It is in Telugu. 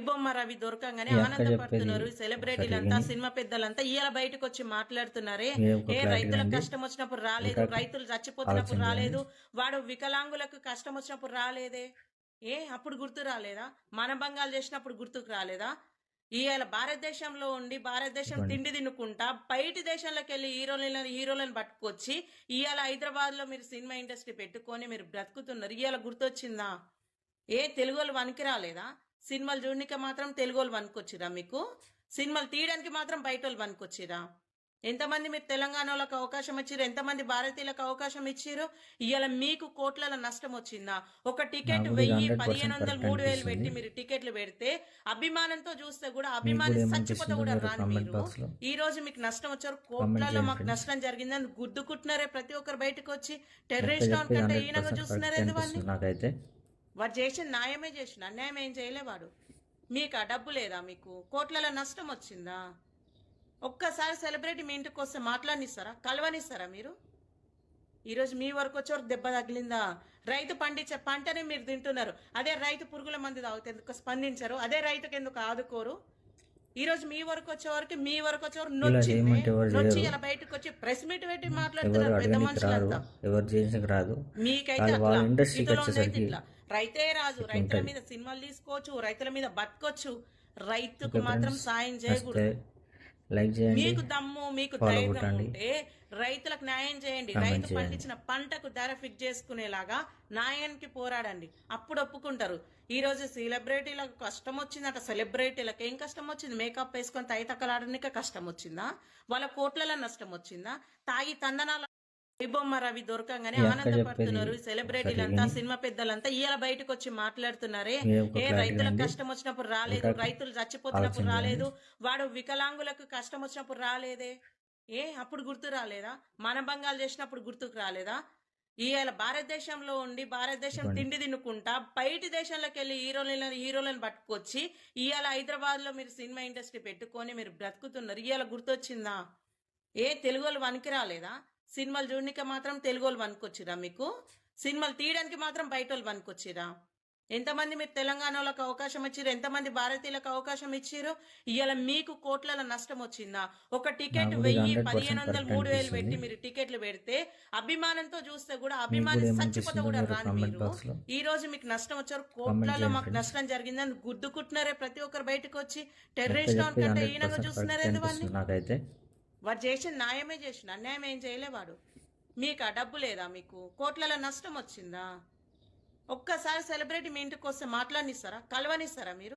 బొమ్మ రవి దొరకంగానే ఈ అక్క చెప్పేది ఆనందపడుతున్నారు. ఒకసారి సెలబ్రిటీలంతా, విని సినిమా పెద్దలంతా ఇవాళ బయటకు వచ్చి మాట్లాడుతున్నారే. మీరు ఒక క్లారిటీ రైతులకు రండి. కష్టం వచ్చినప్పుడు రాలేదు, రికార్డ్ రైతులు చచ్చిపోతున్నప్పుడు ఆలోచన చేయండి. రాలేదు, వాడు వికలాంగులకు కష్టం వచ్చినప్పుడు రాలేదే. అప్పుడు గుర్తు రాలేదా? మానభంగాలు చేసినప్పుడు గుర్తుకు రాలేదా? ఇవాళ భారతదేశంలో ఉండి భారతదేశం చెప్పండి. తిండి తినుకుంటా బయటి దేశంలోకి వెళ్ళి హీరోలను పట్టుకొచ్చి ఇవాళ హైదరాబాద్ లో మీరు సినిమా ఇండస్ట్రీ పెట్టుకొని మీరు బ్రతుకుతున్నారు. ఇవాళ గుర్తొచ్చిందా? తెలుగు వాళ్ళు వనికి రాలేదా? సినిమాలు చూడడానికి మాత్రం తెలుగు వాళ్ళు వనుకొచ్చిరా? మీకు సినిమాలు తీయడానికి మాత్రం బయట వాళ్ళు వనుకొచ్చిరా? ఎంతమంది మీరు తెలంగాణ వాళ్ళకి అవకాశం ఇచ్చారు, ఎంతమంది భారతీయులకు అవకాశం ఇచ్చారు? ఇవాళ మీకు కోట్ల నష్టం వచ్చిందా? ఒక టికెట్ 1000, 1500, 3000 పెట్టి మీరు టికెట్లు పెడితే అభిమానంతో చూస్తే కూడా అభిమాని చచ్చిపోతే కూడా రాని మీరు ఈ రోజు మీకు నష్టం వచ్చారు. కోట్లలో మాకు నష్టం జరిగిందని గుద్దుకుంటున్నారే ప్రతి ఒక్కరు బయటకు వచ్చి. టెర్రరిస్ట్ కంటే ఈయనగా చూస్తున్నారే నాకైతే వాడు చేసిన న్యాయమే చేసిన, అన్యాయం ఏం చేయలే వాడు. మీకు ఆ డబ్బు లేదా? మీకు కోట్ల నష్టం వచ్చిందా? ఒక్కసారి సెలబ్రిటీ మీ ఇంటికి వస్తే మాట్లాడినిస్తారా? కలవనిస్తారా మీరు? ఈరోజు మీ వరకు వచ్చేవరకు దెబ్బ తగిలిందా? రైతు పండించే పంటనే మీరు తింటున్నారు. అదే రైతు పురుగుల మంది తాగితే ఎందుకు స్పందించరు? అదే రైతుకు ఎందుకు ఆదుకోరు? ఈ రోజు మీ వరకు వచ్చేవరకు నొచ్చి ఇలా బయటకు వచ్చి ప్రెస్ మీట్ పెట్టి మాట్లాడుతున్నారు పెద్ద మనుషులంతా. మీకైతే ఇట్లా రైతే రాజు, రైతుల మీద సినిమాలు తీసుకోవచ్చు, రైతుల మీద బతకొచ్చు, రైతుకు మాత్రం సాయం చేయకూడదు. మీకు దమ్ము, మీకు ధైర్యం ఉంటే రైతులకు న్యాయం చేయండి. రైతు పండించిన పంటకు ధర ఫిక్స్ చేసుకునేలాగా న్యాయానికి పోరాడండి. అప్పుడు ఒప్పుకుంటారు. ఈ రోజు సెలబ్రిటీలకు కష్టం వచ్చిందట. సెలబ్రిటీలకు ఏం కష్టం వచ్చింది? మేకప్ వేసుకొని తైతక్కలాడనికే కష్టం వచ్చిందా? వాళ్ళ కోట్ల నష్టం వచ్చిందా? తాగి తందనాల బొమ్మ రవి దొరకంగానే ఆనందపడుతున్నారు. సెలబ్రిటీలంతా, సినిమా పెద్దలంతా ఇవాళ బయటకు వచ్చి మాట్లాడుతున్నారే. రైతులకు కష్టం వచ్చినప్పుడు రాలేదు, రైతులు చచ్చిపోతున్నప్పుడు రాలేదు, వాడు వికలాంగులకు కష్టం వచ్చినప్పుడు రాలేదే. అప్పుడు గుర్తు రాలేదా? మానభంగాలు చేసినప్పుడు గుర్తుకు రాలేదా? ఇవాళ భారతదేశంలో ఉండి భారతదేశం తిండి తినుకుంటా బయటి దేశంలోకి వెళ్ళి హీరోలను పట్టుకొచ్చి ఇవాళ హైదరాబాద్ లో మీరు సినిమా ఇండస్ట్రీ పెట్టుకొని మీరు బ్రతుకుతున్నారు. ఇవాళ గుర్తొచ్చిందా? తెలుగు వాళ్ళు వనికి రాలేదా? సినిమాలు చూడడానికి మాత్రం తెలుగు వాళ్ళు వనుకొచ్చిరా? మీకు సినిమాలు తీయడానికి మాత్రం బయట వాళ్ళు వనుకొచ్చిరా? ఎంతమంది మీరు తెలంగాణ వాళ్ళకి అవకాశం ఇచ్చారు, ఎంతమంది భారతీయులకు అవకాశం ఇచ్చారు? ఇవాళ మీకు కోట్ల నష్టం వచ్చిందా? ఒక టికెట్ 1000, 1500, 3000 పెట్టి మీరు టికెట్లు పెడితే అభిమానంతో చూస్తే కూడా అభిమాని చచ్చిపోతే కూడా రాని మీరు ఈ రోజు మీకు నష్టం వచ్చారు. కోట్లలో మాకు నష్టం జరిగిందని గుద్దుకుంటున్నారే ప్రతి ఒక్కరు బయటకు వచ్చి. టెర్రరిస్ట్ కంటే ఈయనగా చూస్తున్నారే నాకైతే వాడు చేసిన న్యాయమే చేసిన, అన్యాయం ఏం చేయలే వాడు. మీకు ఆ డబ్బు లేదా? మీకు కోట్ల నష్టం వచ్చిందా? ఒక్కసారి సెలబ్రిటీ మీ ఇంటికి వస్తే మాట్లాడినిస్తారా? కలవనిస్తారా మీరు?